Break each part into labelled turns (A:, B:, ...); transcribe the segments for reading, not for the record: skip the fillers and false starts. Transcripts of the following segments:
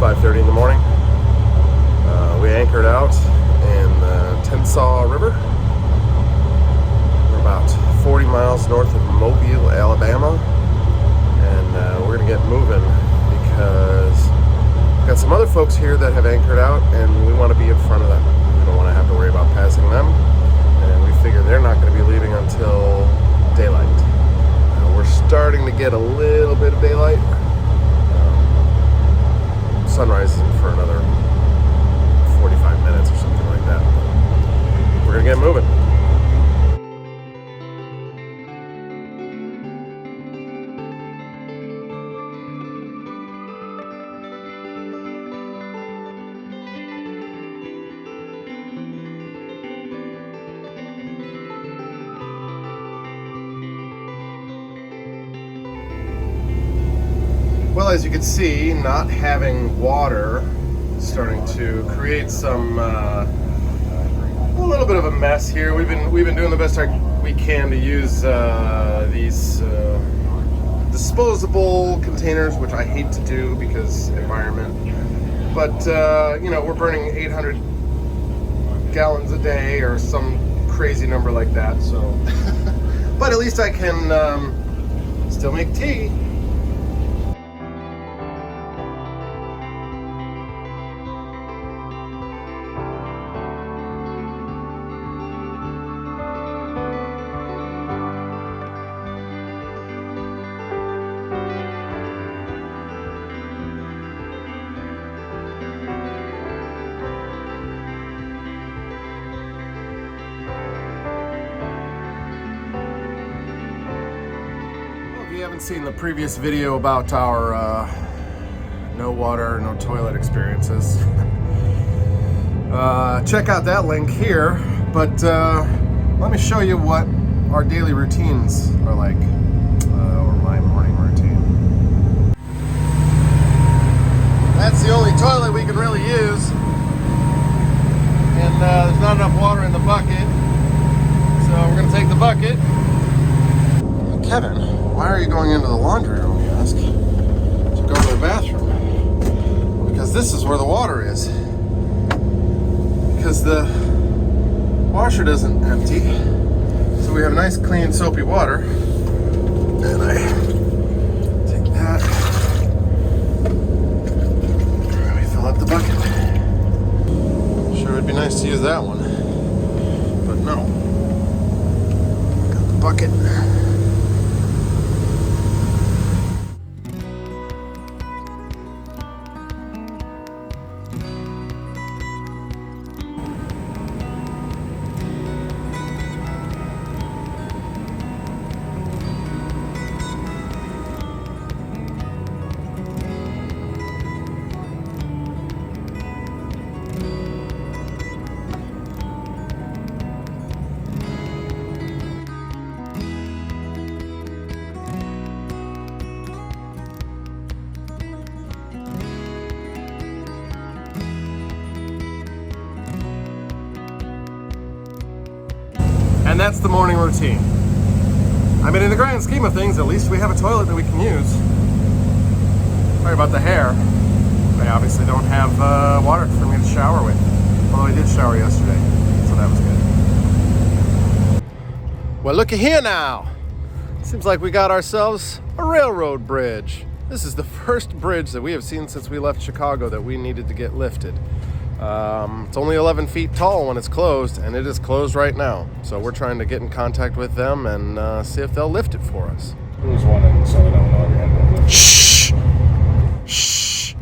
A: 5:30 in the morning. We anchored out in the Tensaw River. We're about 40 miles north of Mobile, Alabama, and we're gonna get moving because we've got some other folks here that have anchored out, and we want to be in front of them. We don't want to have to worry about passing them, and we figure they're not going to be leaving until daylight. We're starting to get a little bit of daylight. Sunrise isn't for another 45 minutes or something like that. We're gonna get moving. Well, as you can see, not having water is starting to create some a little bit of a mess here. We've been doing the best we can to use these disposable containers, which I hate to do because environment. But you know, we're burning 800 gallons a day or some crazy number like that. So, but at least I can still make tea. If you haven't seen the previous video about our no water, no toilet experiences, check out that link here. But let me show you what our daily routines are like, or my morning routine. That's the only toilet we can really use, and there's not enough water in the bucket, so we're gonna take the bucket. Kevin, why are you going into the laundry room, you ask? To go to the bathroom. Because this is where the water is. Because the washer doesn't empty. So we have nice, clean, soapy water. And I take that. And we fill up the bucket. Sure would be nice to use that one. But no. Got the bucket. And that's the morning routine. I mean, in the grand scheme of things, at least we have a toilet that we can use. Sorry about the hair. I obviously don't have water for me to shower with. Although I did shower yesterday, so that was good. Well, looky here now. Seems like we got ourselves a railroad bridge. This is the first bridge that we have seen since we left Chicago that we needed to get lifted. It's only 11 feet tall when it's closed, and it is closed right now. So we're trying to get in contact with them and see if they'll lift it for us.
B: There's one in Southern Illinois we had to lift.
A: Shh! Shh!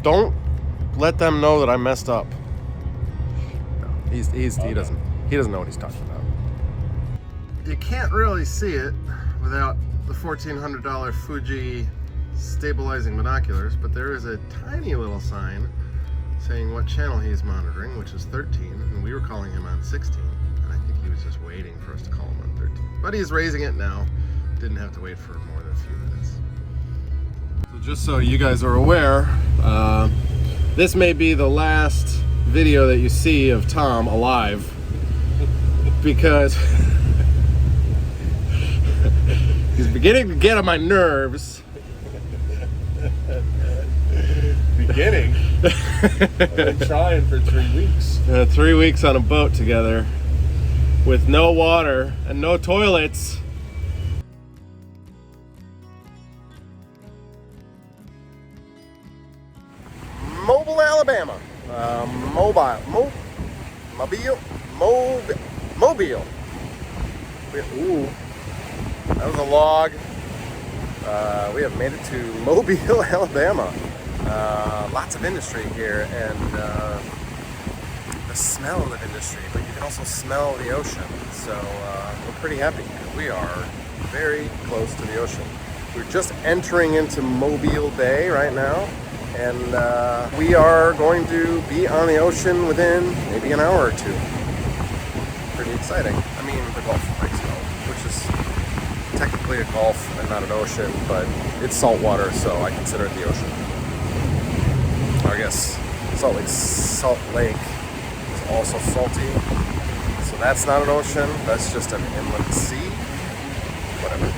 A: Don't let them know that I messed up. No, he doesn't know what he's talking about. You can't really see it without the $1,400 Fuji stabilizing binoculars, but there is a tiny little sign saying what channel he's monitoring, which is 13, and we were calling him on 16, and I think he was just waiting for us to call him on 13. But he's raising it now. Didn't have to wait for more than a few minutes. So just so you guys are aware, this may be the last video that you see of Tom alive, because he's beginning to get on my nerves.
B: beginning. I've been trying for 3 weeks.
A: 3 weeks on a boat together with no water and no toilets. Mobile, Alabama. Mobile. Ooh, that was a log. We have made it to Mobile, Alabama. Lots of industry here, and the smell of industry, but you can also smell the ocean. So we're pretty happy because we are very close to the ocean. We're just entering into Mobile Bay right now, and we are going to be on the ocean within maybe an hour or two. Pretty exciting. I mean, the Gulf of Mexico, which is technically a gulf and not an ocean, but it's salt water, so I consider it the ocean. Or I guess Salt Lake is also salty, so that's not an ocean, that's just an inland sea. Whatever.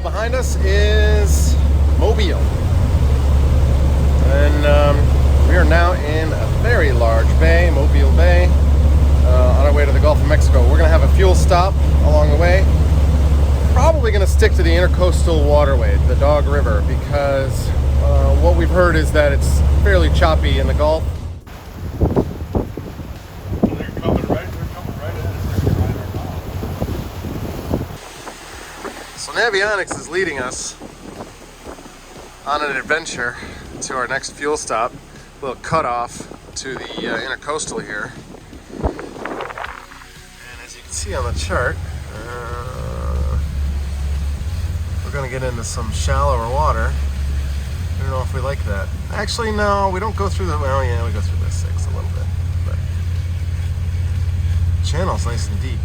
A: Behind us is Mobile, and we are now in a very large bay, Mobile Bay, on our way to the Gulf of Mexico. We're going to have a fuel stop along the way. Probably going to stick to the intercoastal waterway, the Dog River, because what we've heard is that it's fairly choppy in the Gulf.
B: They're coming right at us. They're right our mouth.
A: So Navionics is leading us on an adventure to our next fuel stop, a little cutoff to the intercoastal here. And as you can see on the chart, we're going to get into some shallower water. I don't know if we like that. Actually, no, we don't go through the, well, yeah, we go through the 6 a little bit, but the channel's nice and deep.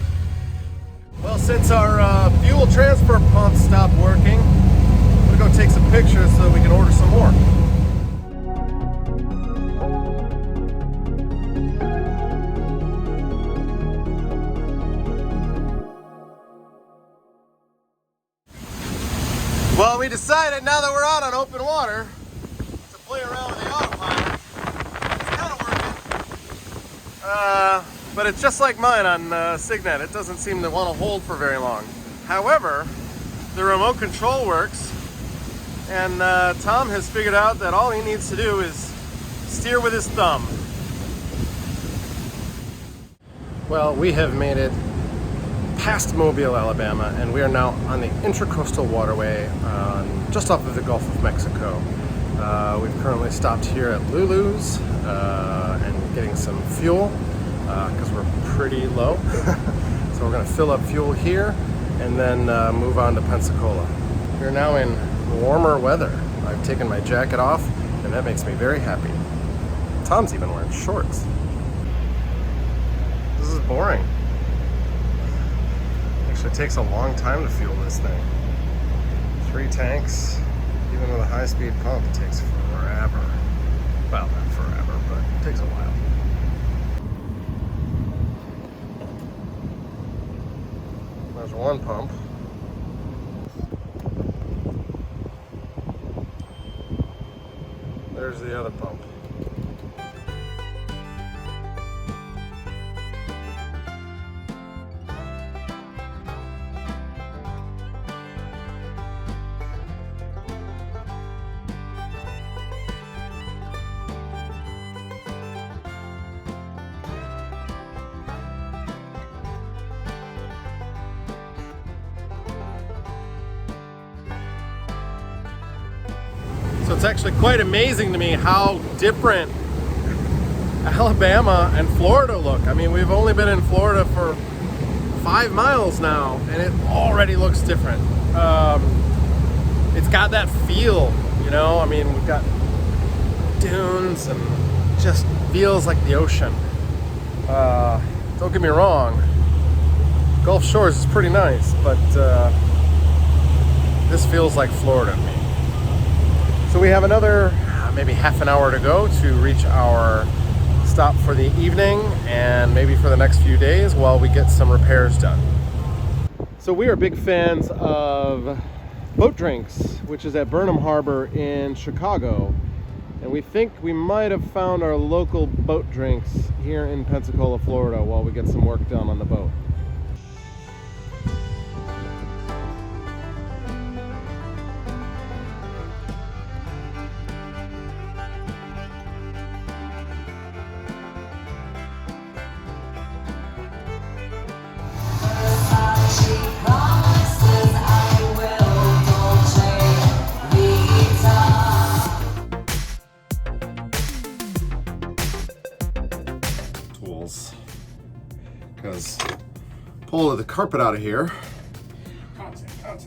A: Well, since our fuel transfer pump stopped working, I'm gonna go take some pictures so we can order some more. Well, we decided now that we're out on open water to play around with the autopilot. It's kind of working. But it's just like mine on Signet. It doesn't seem to want to hold for very long. However, the remote control works, and Tom has figured out that all he needs to do is steer with his thumb. Well, we have made it past Mobile, Alabama, and we are now on the Intracoastal Waterway just off of the Gulf of Mexico. We've currently stopped here at Lulu's and getting some fuel because we're pretty low. So we're going to fill up fuel here and then move on to Pensacola. We're now in warmer weather. I've taken my jacket off, and that makes me very happy. Tom's even wearing shorts. This is boring. Actually, it takes a long time to fuel this thing. 3 tanks, even with a high-speed pump, it takes forever. Well, not forever, but it takes a while. There's one pump. There's the other pump. So it's actually quite amazing to me how different Alabama and Florida look. I mean, we've only been in Florida for 5 miles now, and it already looks different. It's got that feel, you know? I mean, we've got dunes and just feels like the ocean. It's don't get me wrong, Gulf Shores is pretty nice, but this feels like Florida to me. So we have another maybe half an hour to go to reach our stop for the evening and maybe for the next few days while we get some repairs done. So we are big fans of Boat Drinks, which is at Burnham Harbor in Chicago. And we think we might have found our local Boat Drinks here in Pensacola, Florida while we get some work done on the boat. Because pull the carpet out of here,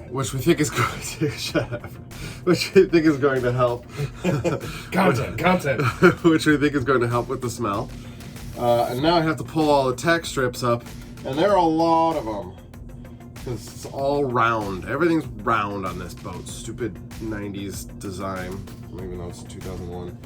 A: which we think is going to shut up, which we think is going to help.
B: Content.
A: Which we think is going to help with the smell. And now I have to pull all the tack strips up, and there are a lot of them because it's all round. Everything's round on this boat. Stupid 90s design, even though it's 2001.